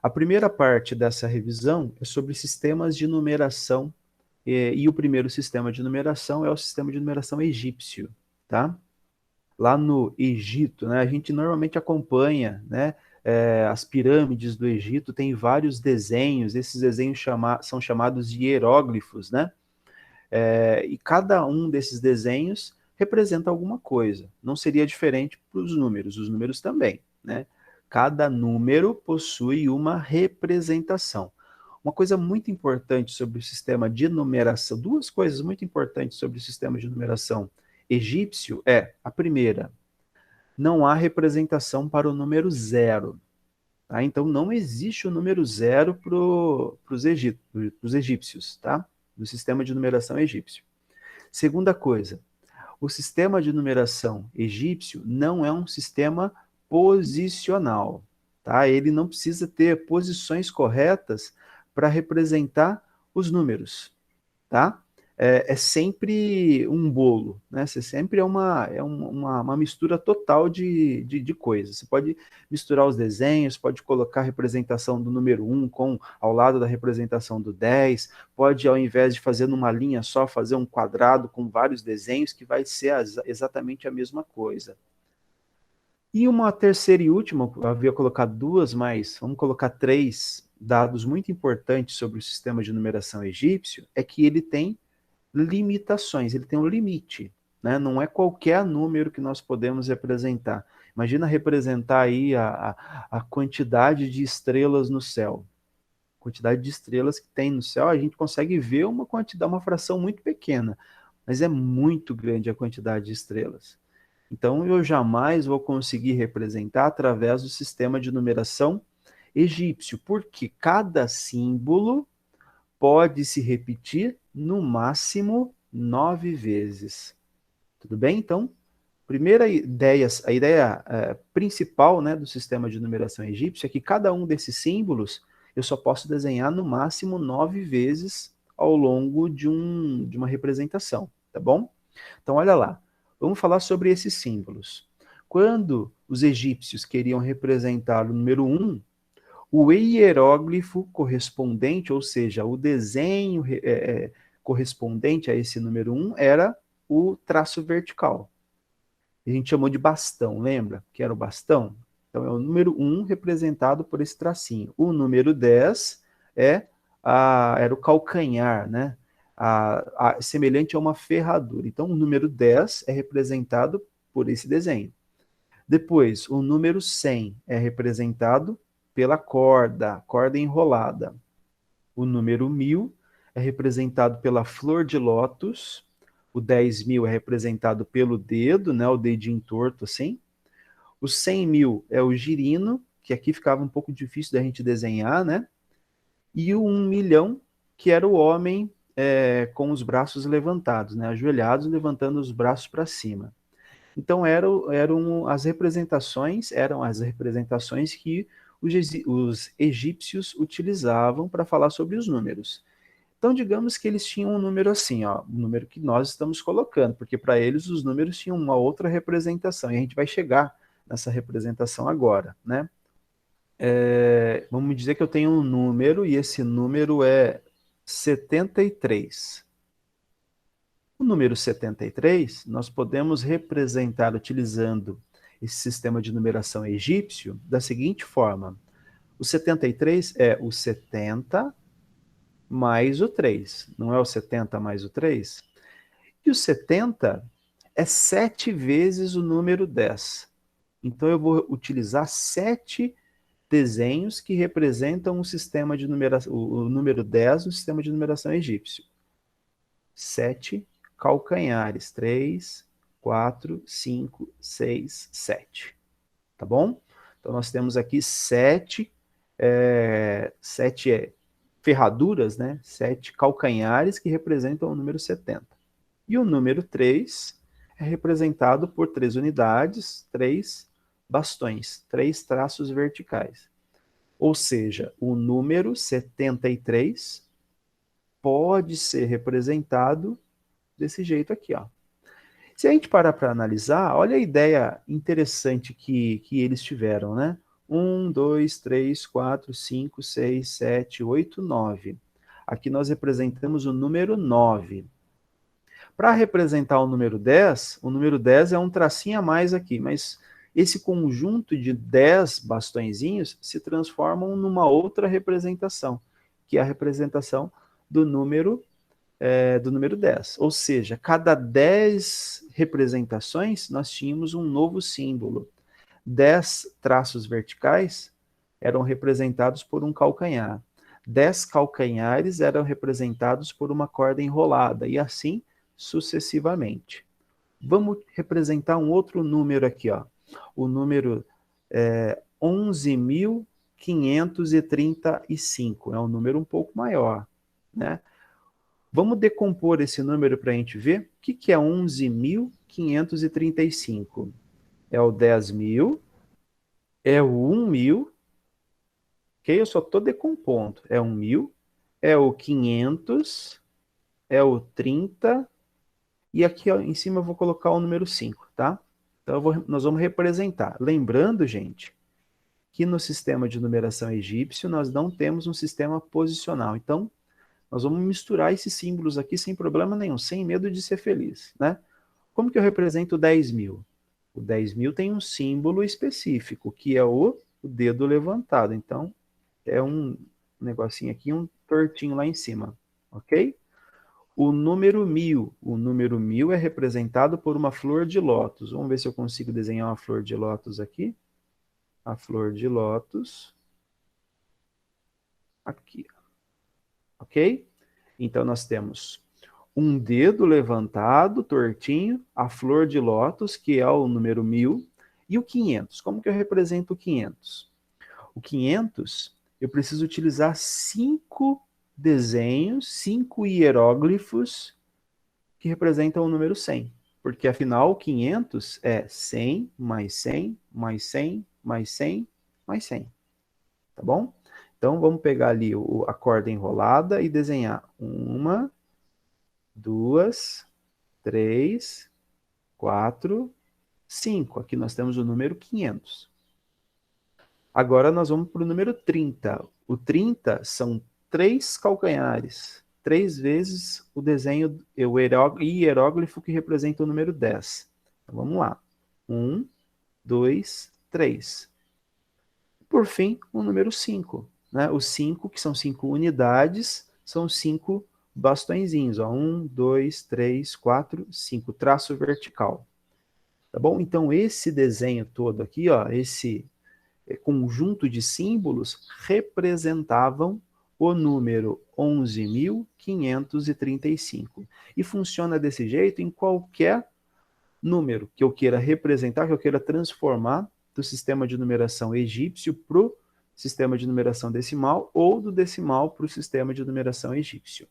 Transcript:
A primeira parte dessa revisão é sobre sistemas de numeração, e o primeiro sistema de numeração é o sistema de numeração egípcio, tá? Lá no Egito, né, a gente normalmente acompanha, né, as pirâmides do Egito, tem vários desenhos, esses desenhos são chamados de hieróglifos, né? E cada um desses desenhos representa alguma coisa. Não seria diferente para os números também, né? Cada número possui uma representação. Uma coisa muito importante sobre o sistema de numeração, duas coisas muito importantes sobre o sistema de numeração egípcio a primeira, não há representação para o número zero. Tá? Então não existe o número zero para os egípcios, tá? Do sistema de numeração egípcio. Segunda coisa, o sistema de numeração egípcio não é um sistema posicional, tá? Ele não precisa ter posições corretas para representar os números, tá? É sempre um bolo, né? Você sempre uma mistura total de coisas. Você pode misturar os desenhos, pode colocar a representação do número 1 ao lado da representação do 10, pode, ao invés de fazer numa linha só, fazer um quadrado com vários desenhos, que vai ser exatamente a mesma coisa. E uma terceira e última, eu havia colocado duas, mas vamos colocar três dados muito importantes sobre o sistema de numeração egípcio, é que ele tem limitações, ele tem um limite, né? Não é qualquer número que nós podemos representar. Imagina representar aí a quantidade de estrelas no céu. A quantidade de estrelas que tem no céu, a gente consegue ver uma quantidade, uma fração muito pequena, mas é muito grande a quantidade de estrelas. Então, eu jamais vou conseguir representar através do sistema de numeração egípcio, porque cada símbolo pode se repetir no máximo 9 vezes. Tudo bem? Então, primeira ideia, a ideia principal, né, do sistema de numeração egípcio é que cada um desses símbolos eu só posso desenhar no máximo 9 vezes ao longo de uma representação, tá bom? Então, olha lá, vamos falar sobre esses símbolos. Quando os egípcios queriam representar o número 1, o hieróglifo correspondente, ou seja, o desenho correspondente a esse número 1 era o traço vertical. A gente chamou de bastão, lembra? Que era o bastão? Então, é o número 1 representado por esse tracinho. O número 10 era o calcanhar, né? Semelhante a uma ferradura. Então, o número 10 é representado por esse desenho. Depois, o número 100 é representado pela corda enrolada. O número 1000 é representado pela flor de lótus. O 10.000 é representado pelo dedo, né, o dedinho torto assim. O 100.000 é o girino, que aqui ficava um pouco difícil da gente desenhar, né? E o 1.000.000, que era o homem com os braços levantados, né, ajoelhados, levantando os braços para cima. Então eram as representações que os egípcios utilizavam para falar sobre os números. Então, digamos que eles tinham um número assim, ó, um número que nós estamos colocando, porque para eles os números tinham uma outra representação, e a gente vai chegar nessa representação agora, né? Vamos dizer que eu tenho um número, e esse número é 73. O número 73, nós podemos representar utilizando esse sistema de numeração egípcio da seguinte forma. O 73 é o 70 mais o 3, não é o 70 mais o 3? E o 70 é 7 vezes o número 10. Então eu vou utilizar 7 desenhos que representam o sistema de numeração, o número 10 no sistema de numeração egípcio. 7 calcanhares. 3, 4, 5, 6, 7. Tá bom? Então nós temos aqui 7 ferraduras, né? 7 calcanhares que representam o número 70. E o número 3 é representado por 3 unidades, 3 bastões, 3 traços verticais. Ou seja, o número 73 pode ser representado desse jeito aqui, ó. Se a gente parar para analisar, olha a ideia interessante que eles tiveram, né? 1, 2, 3, 4, 5, 6, 7, 8, 9. Aqui nós representamos o número 9. Para representar o número 10 é um tracinho a mais aqui, mas esse conjunto de 10 bastõezinhos se transformam numa outra representação, que é a representação do número 10. Ou seja, cada 10 representações nós tínhamos um novo símbolo. 10 traços verticais eram representados por um calcanhar. 10 calcanhares eram representados por uma corda enrolada, e assim sucessivamente. Vamos representar um outro número aqui, ó. O número 11.535. É um número um pouco maior, né? Vamos decompor esse número para a gente ver. O que é 11.535? É o 10.000, é o 1.000, ok? Eu só estou decompondo. É 1.000, é o 500, é o 30, e aqui ó, em cima eu vou colocar o número 5, tá? Então nós vamos representar. Lembrando, gente, que no sistema de numeração egípcio nós não temos um sistema posicional. Então, nós vamos misturar esses símbolos aqui sem problema nenhum, sem medo de ser feliz, né? Como que eu represento o 10.000? O 10.000 tem um símbolo específico, que é o dedo levantado. Então, é um negocinho aqui, um tortinho lá em cima, ok? O número 1.000 é representado por uma flor de lótus. Vamos ver se eu consigo desenhar uma flor de lótus aqui. A flor de lótus. Aqui. Ok? Então, nós temos um dedo levantado, tortinho, a flor de lótus, que é o número 1.000, e o 500. Como que eu represento o 500? O 500, eu preciso utilizar 5 desenhos, 5 hieróglifos que representam o número 100. Porque, afinal, o 500 é 100 mais 100 mais 100 mais 100 mais 100. Tá bom? Então, vamos pegar ali a corda enrolada e desenhar 1, 2, 3, 4, 5. Aqui nós temos o número 500. Agora nós vamos para o número 30. O 30 são 3 calcanhares. 3 vezes o desenho, o hieróglifo que representa o número 10. Então vamos lá. 1, 2, 3. Por fim, o número 5. Né? Os 5, que são 5 unidades, são 5 bastõezinhos. 1, 2, 3, 4, 5. Traço vertical. Tá bom? Então, esse desenho todo aqui, ó, esse conjunto de símbolos, representavam o número 11.535. E funciona desse jeito em qualquer número que eu queira representar, que eu queira transformar do sistema de numeração egípcio para o sistema de numeração decimal ou do decimal para o sistema de numeração egípcio.